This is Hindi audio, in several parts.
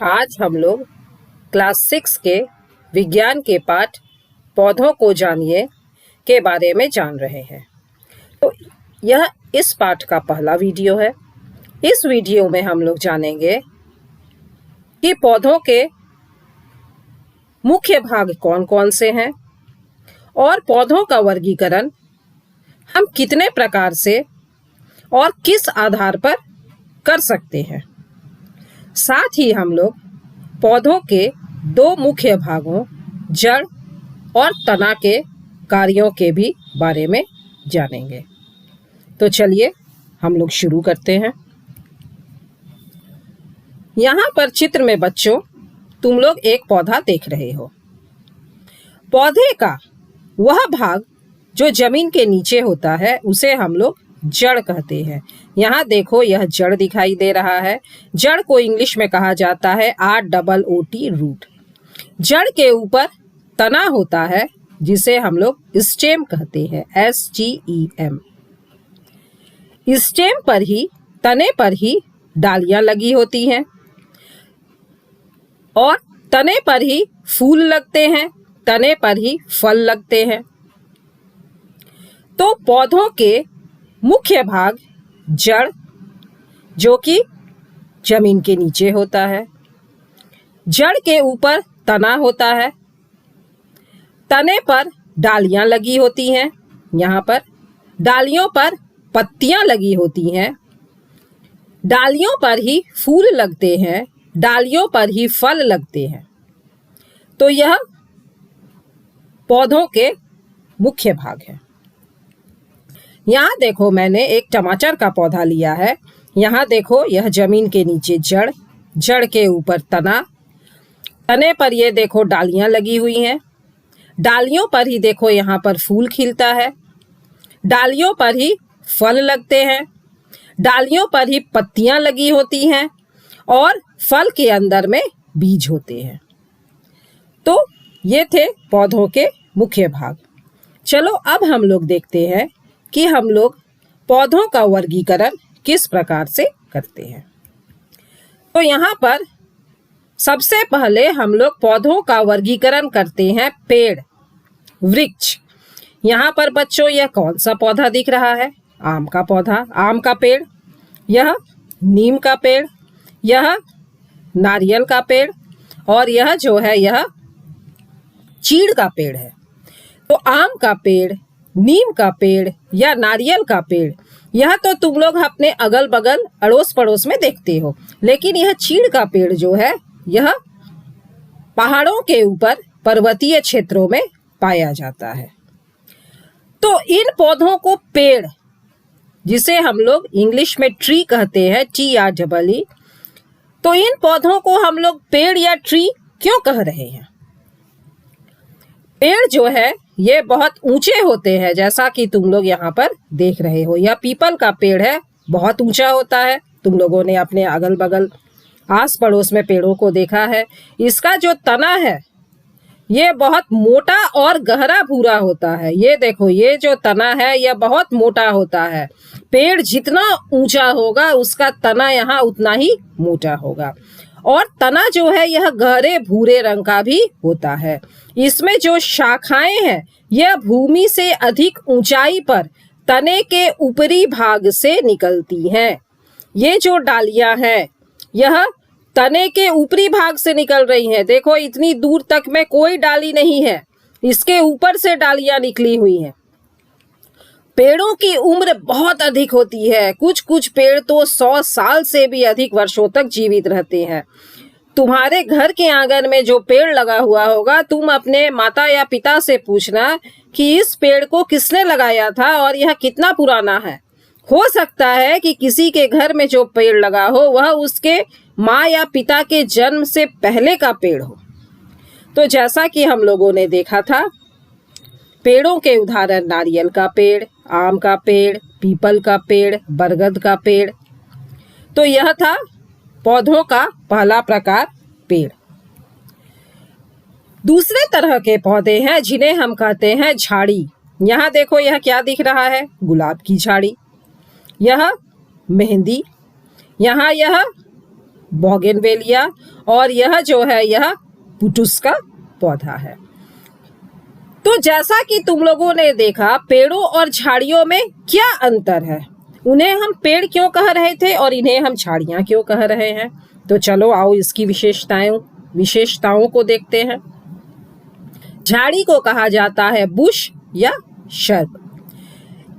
आज हम लोग क्लास 6 के विज्ञान के पाठ पौधों को जानिए के बारे में जान रहे हैं। तो यह इस पाठ का पहला वीडियो है। इस वीडियो में हम लोग जानेंगे कि पौधों के मुख्य भाग कौन कौन से हैं और पौधों का वर्गीकरण हम कितने प्रकार से और किस आधार पर कर सकते हैं। साथ ही हम लोग पौधों के दो मुख्य भागों जड़ और तना के कार्यों के भी बारे में जानेंगे। तो चलिए हम लोग शुरू करते हैं। यहाँ पर चित्र में बच्चों तुम लोग एक पौधा देख रहे हो। पौधे का वह भाग जो जमीन के नीचे होता है उसे हम लोग जड़ कहते हैं। यहाँ देखो यह जड़ दिखाई दे रहा है। जड़ को इंग्लिश में कहा जाता है ROOT रूट। जड़ के ऊपर तना होता है जिसे हम लोग स्टेम कहते हैं STEM। स्टेम पर ही तने पर ही डालियां लगी होती हैं और तने पर ही फूल लगते हैं, तने पर ही फल लगते हैं। तो पौधों के मुख्य भाग जड़ जो कि जमीन के नीचे होता है, जड़ के ऊपर तना होता है, तने पर डालियां लगी होती हैं, यहाँ पर डालियों पर पत्तियां लगी होती हैं, डालियों पर ही फूल लगते हैं, डालियों पर ही फल लगते हैं। तो यह पौधों के मुख्य भाग है। यहाँ देखो मैंने एक टमाटर का पौधा लिया है। यहाँ देखो यह जमीन के नीचे जड़, जड़ के ऊपर तना, तने पर ये देखो डालियां लगी हुई हैं, डालियों पर ही देखो यहाँ पर फूल खिलता है, डालियों पर ही फल लगते हैं, डालियों पर ही पत्तियां लगी होती हैं और फल के अंदर में बीज होते हैं। तो ये थे पौधों के मुख्य भाग। चलो अब हम लोग देखते हैं कि हम लोग पौधों का वर्गीकरण किस प्रकार से करते हैं। तो यहाँ पर सबसे पहले हम लोग पौधों का वर्गीकरण करते हैं पेड़, वृक्ष। यहाँ पर बच्चों यह कौन सा पौधा दिख रहा है? आम का पौधा, आम का पेड़, यह नीम का पेड़, यह नारियल का पेड़ और यह जो है यह चीड़ का पेड़ है। तो आम का पेड़, नीम का पेड़ या नारियल का पेड़ यह तो तुम लोग अपने अगल बगल अड़ोस पड़ोस में देखते हो, लेकिन यह चीड़ का पेड़ जो है यह पहाड़ों के ऊपर पर्वतीय क्षेत्रों में पाया जाता है। तो इन पौधों को पेड़, जिसे हम लोग इंग्लिश में ट्री कहते हैं TREE, तो इन पौधों को हम लोग पेड़ या ट्री क्यों कह रहे हैं? पेड़ जो है ये बहुत ऊंचे होते हैं, जैसा कि तुम लोग यहाँ पर देख रहे हो। यह पीपल का पेड़ है, बहुत ऊंचा होता है। तुम लोगों ने अपने अगल बगल आस पड़ोस में पेड़ों को देखा है। इसका जो तना है ये बहुत मोटा और गहरा भूरा होता है। ये देखो ये जो तना है यह बहुत मोटा होता है। पेड़ जितना ऊंचा होगा उसका तना यहाँ उतना ही मोटा होगा और तना जो है यह गहरे भूरे रंग का भी होता है। इसमें जो शाखाएं हैं यह भूमि से अधिक ऊंचाई पर तने के ऊपरी भाग से निकलती हैं। ये जो डालियां हैं यह तने के ऊपरी भाग से निकल रही हैं। देखो इतनी दूर तक में कोई डाली नहीं है, इसके ऊपर से डालियां निकली हुई हैं। पेड़ों की उम्र बहुत अधिक होती है। कुछ कुछ पेड़ तो 100 साल से भी अधिक वर्षों तक जीवित रहते हैं। तुम्हारे घर के आंगन में जो पेड़ लगा हुआ होगा, तुम अपने माता या पिता से पूछना कि इस पेड़ को किसने लगाया था और यह कितना पुराना है। हो सकता है कि किसी के घर में जो पेड़ लगा हो वह उसके माँ या पिता के जन्म से पहले का पेड़ हो। तो जैसा कि हम लोगों ने देखा था, पेड़ों के उदाहरण नारियल का पेड़, आम का पेड़, पीपल का पेड़, बरगद का पेड़। तो यह था पौधों का पहला प्रकार पेड़। दूसरे तरह के पौधे हैं जिन्हें हम कहते हैं झाड़ी। यहाँ देखो यह क्या दिख रहा है? गुलाब की झाड़ी, यह मेहंदी, यहाँ यह बोगनवेलिया, और यह जो है यह पुटुस का पौधा है। तो जैसा कि तुम लोगों ने देखा, पेड़ों और झाड़ियों में क्या अंतर है, उन्हें हम पेड़ क्यों कह रहे थे और इन्हें हम झाड़ियां क्यों कह रहे हैं। तो चलो आओ इसकी विशेषताओं को देखते हैं। झाड़ी को कहा जाता है बुश या शर्ब।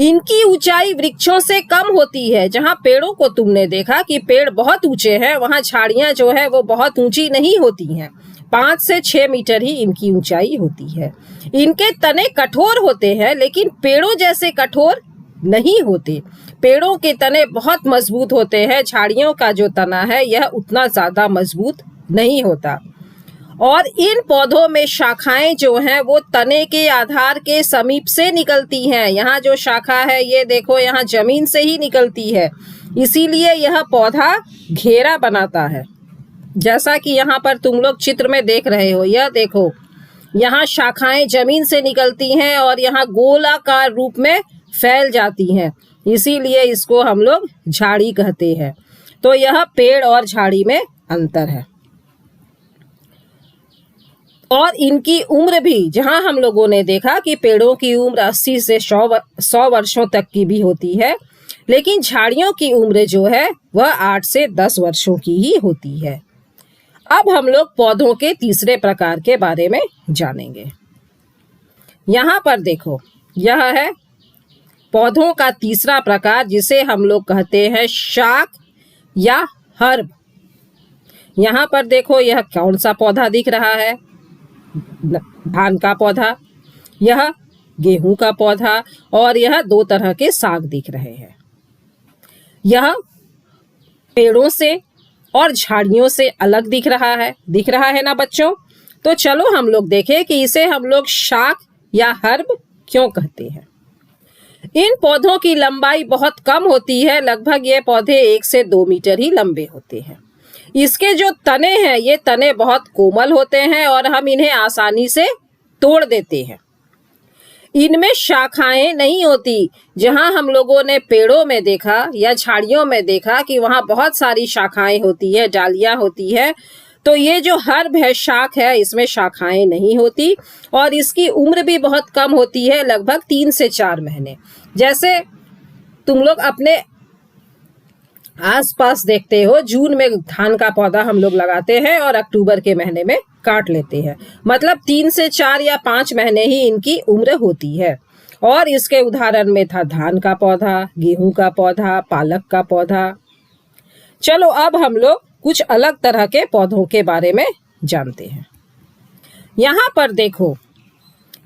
इनकी ऊंचाई वृक्षों से कम होती है। जहां पेड़ों को तुमने देखा कि पेड़ बहुत ऊंचे हैं, वहां झाड़ियां जो है वो बहुत ऊंची नहीं होती हैं। 5 से 6 मीटर ही इनकी ऊंचाई होती है। इनके तने कठोर होते हैं, लेकिन पेड़ों जैसे कठोर नहीं होते। पेड़ों के तने बहुत मजबूत होते हैं। झाड़ियों का जो तना है यह उतना ज्यादा मजबूत नहीं होता। और इन पौधों में शाखाएं जो हैं वो तने के आधार के समीप से निकलती हैं। यहाँ जो शाखा है ये देखो, यहाँ जमीन से ही निकलती है, इसीलिए यह पौधा घेरा बनाता है। जैसा कि यहाँ पर तुम लोग चित्र में देख रहे हो, यह देखो, यहाँ शाखाएं जमीन से निकलती हैं और यहाँ गोलाकार रूप में फैल जाती हैं, इसीलिए इसको हम लोग झाड़ी कहते हैं। तो यह पेड़ और झाड़ी में अंतर है। और इनकी उम्र भी, जहां हम लोगों ने देखा कि पेड़ों की उम्र 80 से 100 वर्षों तक की भी होती है, लेकिन झाड़ियों की उम्र जो है वह 8 से 10 वर्षों की ही होती है। अब हम लोग पौधों के तीसरे प्रकार के बारे में जानेंगे। यहाँ पर देखो, यह है पौधों का तीसरा प्रकार, जिसे हम लोग कहते हैं शाक या हर्ब। यहाँ पर देखो, यह कौन सा पौधा दिख रहा है, धान का पौधा, यह गेहूं का पौधा, और यह 2 तरह के साग दिख रहे हैं। यह पेड़ों से और झाड़ियों से अलग दिख रहा है ना बच्चों। तो चलो हम लोग देखें कि इसे हम लोग शाक या हर्ब क्यों कहते हैं। इन पौधों की लंबाई बहुत कम होती है, लगभग ये पौधे 1 से 2 मीटर ही लंबे होते हैं। इसके जो तने हैं, ये तने बहुत कोमल होते हैं और हम इन्हें आसानी से तोड़ देते हैं। इनमें शाखाएं नहीं होती। जहां हम लोगों ने पेड़ों में देखा या झाड़ियों में देखा कि वहां बहुत सारी शाखाएं होती है, डालियां होती है, तो ये जो हर्ब है, शाक है, इसमें शाखाएं नहीं होती और इसकी उम्र भी बहुत कम होती है, लगभग 3 से 4 महीने। जैसे तुम लोग अपने आसपास देखते हो, जून में धान का पौधा हम लोग लगाते हैं और अक्टूबर के महीने में काट लेते हैं। मतलब 3 से 4 या 5 महीने ही इनकी उम्र होती है। और इसके उदाहरण में था धान का पौधा, गेहूं का पौधा, पालक का पौधा। चलो अब हम लोग कुछ अलग तरह के पौधों के बारे में जानते हैं। यहाँ पर देखो,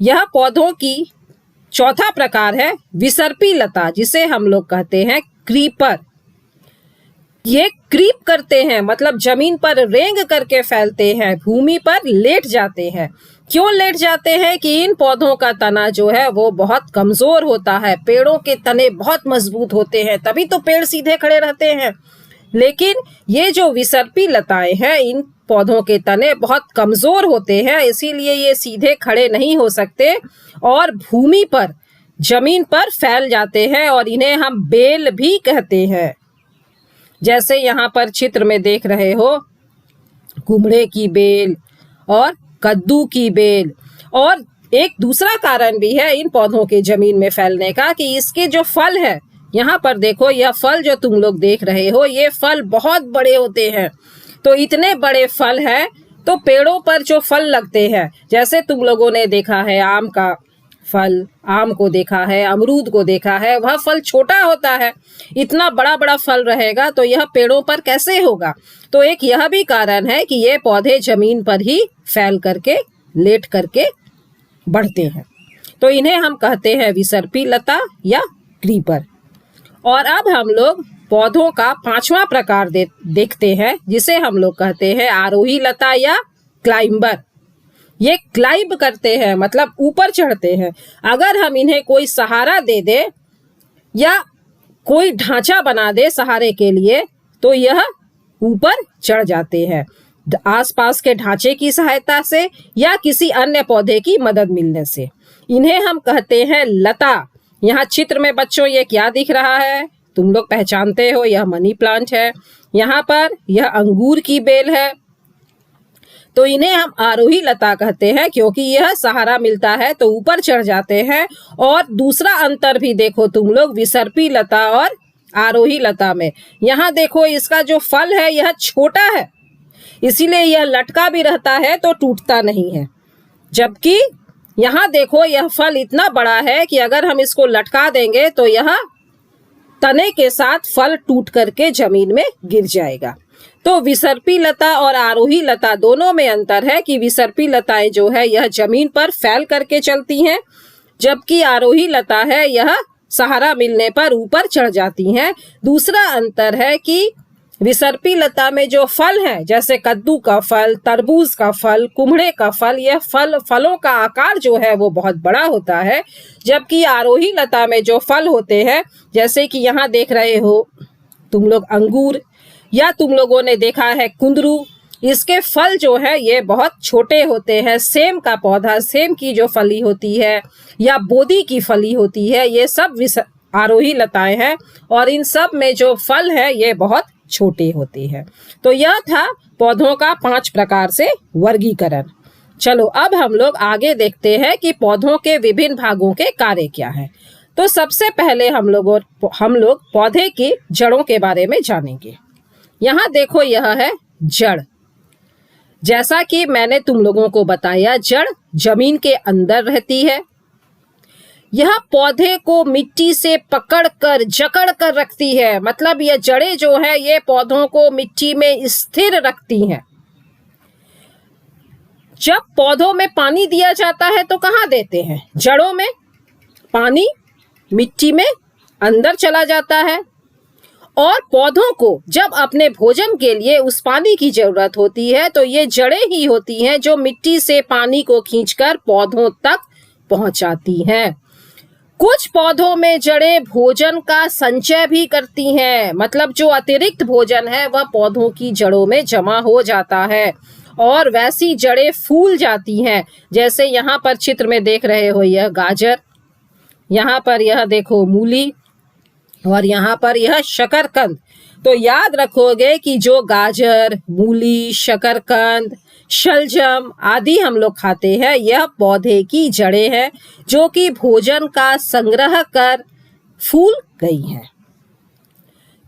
यह पौधों की चौथा प्रकार है विसर्पी लता, जिसे हम लोग कहते हैं क्रीपर। ये क्रीप करते हैं, मतलब जमीन पर रेंग करके फैलते हैं, भूमि पर लेट जाते हैं। क्यों लेट जाते हैं कि इन पौधों का तना जो है वो बहुत कमजोर होता है। पेड़ों के तने बहुत मजबूत होते हैं, तभी तो पेड़ सीधे खड़े रहते हैं। लेकिन ये जो विसर्पी लताएं हैं, इन पौधों के तने बहुत कमजोर होते हैं, इसीलिए ये सीधे खड़े नहीं हो सकते और भूमि पर, जमीन पर फैल जाते हैं और इन्हें हम बेल भी कहते हैं। जैसे यहाँ पर चित्र में देख रहे हो, कुमड़े की बेल और कद्दू की बेल। और एक दूसरा कारण भी है इन पौधों के जमीन में फैलने का, कि इसके जो फल है, यहाँ पर देखो, यह फल जो तुम लोग देख रहे हो, ये फल बहुत बड़े होते हैं। तो इतने बड़े फल हैं, तो पेड़ों पर जो फल लगते हैं, जैसे तुम लोगों ने देखा है आम का फल, आम को देखा है, अमरूद को देखा है, वह फल छोटा होता है। इतना बड़ा बड़ा फल रहेगा तो यह पेड़ों पर कैसे होगा। तो एक यह भी कारण है कि ये पौधे जमीन पर ही फैल करके, लेट करके बढ़ते हैं। तो इन्हें हम कहते हैं विसर्पी लता या क्रीपर। और अब हम लोग पौधों का 5वां प्रकार देखते हैं, जिसे हम लोग कहते हैं आरोही लता या क्लाइंबर। ये क्लाइंब करते हैं, मतलब ऊपर चढ़ते हैं। अगर हम इन्हें कोई सहारा दे दे या कोई ढांचा बना दे सहारे के लिए, तो यह ऊपर चढ़ जाते हैं, आसपास के ढांचे की सहायता से या किसी अन्य पौधे की मदद मिलने से। इन्हें हम कहते हैं लता। यहाँ चित्र में बच्चों ये क्या दिख रहा है, तुम लोग पहचानते हो, यह मनी प्लांट है। यहाँ पर यह अंगूर की बेल है, तो इन्हें हम आरोही लता कहते हैं क्योंकि यह सहारा मिलता है तो ऊपर चढ़ जाते हैं। और दूसरा अंतर भी देखो तुम लोग विसर्पी लता और आरोही लता में। यहाँ देखो इसका जो फल है यह छोटा है, इसीलिए यह लटका भी रहता है तो टूटता नहीं है, जबकि यहाँ देखो यह फल इतना बड़ा है कि अगर हम इसको लटका देंगे तो यह तने के साथ फल टूट करके जमीन में गिर जाएगा। तो विसर्पी लता और आरोही लता दोनों में अंतर है कि विसर्पी लताएं जो है यह जमीन पर फैल करके चलती हैं, जबकि आरोही लता है यह सहारा मिलने पर ऊपर चढ़ जाती हैं। दूसरा अंतर है कि विसर्पी लता में जो फल है, जैसे कद्दू का फल, तरबूज का फल, कुम्हड़े का फल, यह फलों का आकार जो है वो बहुत बड़ा होता है, जबकि आरोही लता में जो फल होते हैं, जैसे कि यहाँ देख रहे हो तुम लोग अंगूर, या तुम लोगों ने देखा है कुंदरू, इसके फल जो है ये बहुत छोटे होते हैं। सेम का पौधा, सेम की जो फली होती है या बोदी की फली होती है, ये सब आरोही लताएं हैं और इन सब में जो फल है ये बहुत छोटे होते हैं। तो यह था पौधों का 5 प्रकार से वर्गीकरण। चलो अब हम लोग आगे देखते हैं कि पौधों के विभिन्न भागों के कार्य क्या हैं। तो सबसे पहले हम लोग पौधे की जड़ों के बारे में जानेंगे। यहाँ देखो यह है जड़। जैसा कि मैंने तुम लोगों को बताया, जड़ जमीन के अंदर रहती है। यह पौधे को मिट्टी से पकड़कर जकड़ कर रखती है, मतलब यह जड़ें जो है ये पौधों को मिट्टी में स्थिर रखती हैं। जब पौधों में पानी दिया जाता है तो कहाँ देते हैं? जड़ों में। पानी मिट्टी में अंदर चला जाता है और पौधों को जब अपने भोजन के लिए उस पानी की जरूरत होती है तो ये जड़ें ही होती हैं जो मिट्टी से पानी को खींचकर पौधों तक पहुंचाती हैं। कुछ पौधों में जड़ें भोजन का संचय भी करती हैं, मतलब जो अतिरिक्त भोजन है वह पौधों की जड़ों में जमा हो जाता है और वैसी जड़ें फूल जाती हैं। जैसे यहाँ पर चित्र में देख रहे हो यह गाजर, यहाँ पर यह देखो मूली और यहाँ पर यह शकरकंद। तो याद रखोगे कि जो गाजर, मूली, शकरकंद, शलजम आदि हम लोग खाते हैं, यह पौधे की जड़ें हैं जो कि भोजन का संग्रह कर फूल गई हैं।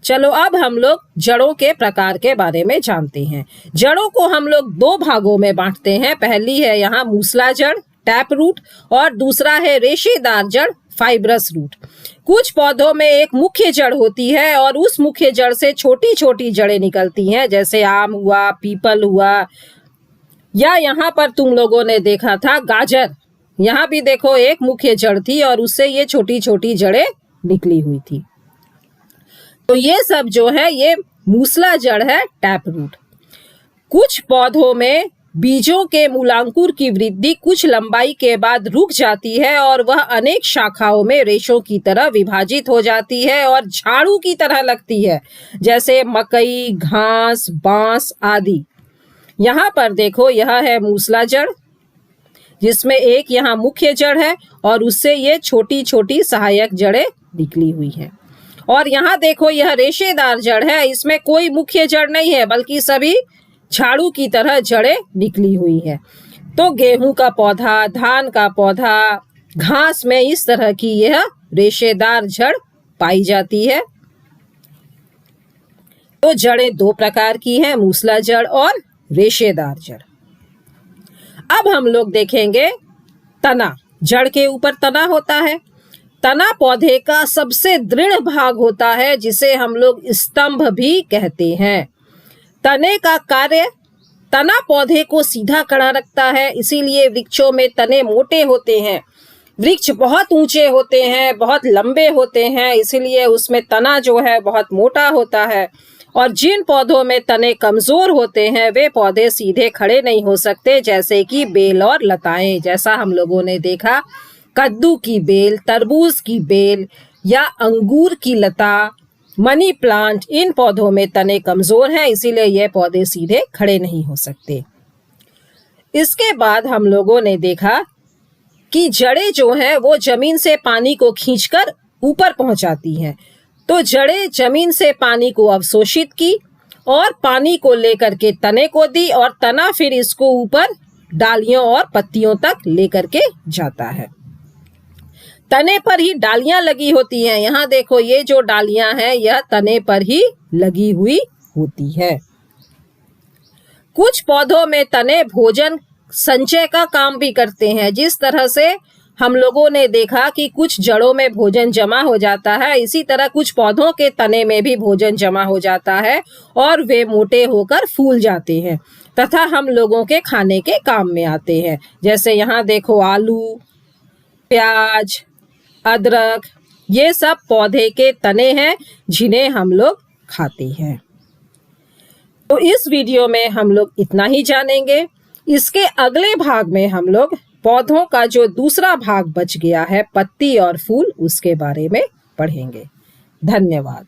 चलो अब हम लोग जड़ों के प्रकार के बारे में जानते हैं। जड़ों को हम लोग 2 भागों में बांटते हैं। पहली है यहाँ मूसला जड़, टैप रूट, और दूसरा है रेशेदार जड़, फाइब्रस रूट। कुछ पौधों में एक मुख्य जड़ होती है और उस मुख्य जड़ से छोटी छोटी जड़ें निकलती हैं, जैसे आम हुआ, पीपल हुआ, या यहाँ पर तुम लोगों ने देखा था गाजर। यहाँ भी देखो एक मुख्य जड़ थी और उससे ये छोटी छोटी जड़ें निकली हुई थी। तो ये सब जो है ये मूसला जड़ है, टैप रूट। कुछ पौधों में बीजों के मूलांकुर की वृद्धि कुछ लंबाई के बाद रुक जाती है और वह अनेक शाखाओं में रेशों की तरह विभाजित हो जाती है और झाड़ू की तरह लगती है, जैसे मकई, घास, बांस आदि। यहाँ पर देखो यह है मूसला जड़, जिसमें एक यहाँ मुख्य जड़ है और उससे ये छोटी छोटी सहायक जड़ें निकली हुई हैं। और यहाँ देखो यह रेशेदार जड़ है, इसमें कोई मुख्य जड़ नहीं है बल्कि सभी झाड़ू की तरह जड़ें निकली हुई हैं। तो गेहूं का पौधा, धान का पौधा, घास में इस तरह की यह रेशेदार जड़ पाई जाती है। तो जड़ें 2 प्रकार की हैं, मूसला जड़ और रेशेदार जड़। अब हम लोग देखेंगे तना। जड़ के ऊपर तना होता है। तना पौधे का सबसे दृढ़ भाग होता है, जिसे हम लोग स्तंभ भी कहते हैं। तने का कार्य, तना पौधे को सीधा खड़ा रखता है, इसीलिए वृक्षों में तने मोटे होते हैं। वृक्ष बहुत ऊंचे होते हैं, बहुत लंबे होते हैं, इसीलिए उसमें तना जो है बहुत मोटा होता है। और जिन पौधों में तने कमजोर होते हैं वे पौधे सीधे खड़े नहीं हो सकते, जैसे कि बेल और लताएं। जैसा हम लोगों ने देखा कद्दू की बेल, तरबूज की बेल या अंगूर की लता, मनी प्लांट, इन पौधों में तने कमजोर हैं, इसीलिए ये पौधे सीधे खड़े नहीं हो सकते। इसके बाद हम लोगों ने देखा कि जड़ें जो हैं वो जमीन से पानी को खींचकर ऊपर पहुंचाती हैं। तो जड़ें जमीन से पानी को अवशोषित की और पानी को लेकर के तने को दी और तना फिर इसको ऊपर डालियों और पत्तियों तक लेकर के जाता है। तने पर ही डालियां लगी होती हैं। यहाँ देखो, ये जो डालियां हैं यह तने पर ही लगी हुई होती है। कुछ पौधों में तने भोजन संचय का काम भी करते हैं। जिस तरह से हम लोगों ने देखा कि कुछ जड़ों में भोजन जमा हो जाता है, इसी तरह कुछ पौधों के तने में भी भोजन जमा हो जाता है और वे मोटे होकर फूल जाते हैं तथा हम लोगों के खाने के काम में आते हैं। जैसे यहाँ देखो, आलू, प्याज, अदरक, ये सब पौधे के तने हैं जिन्हें हम लोग खाते हैं। तो इस वीडियो में हम लोग इतना ही जानेंगे। इसके अगले भाग में हम लोग पौधों का जो दूसरा भाग बच गया है, पत्ती और फूल, उसके बारे में पढ़ेंगे। धन्यवाद।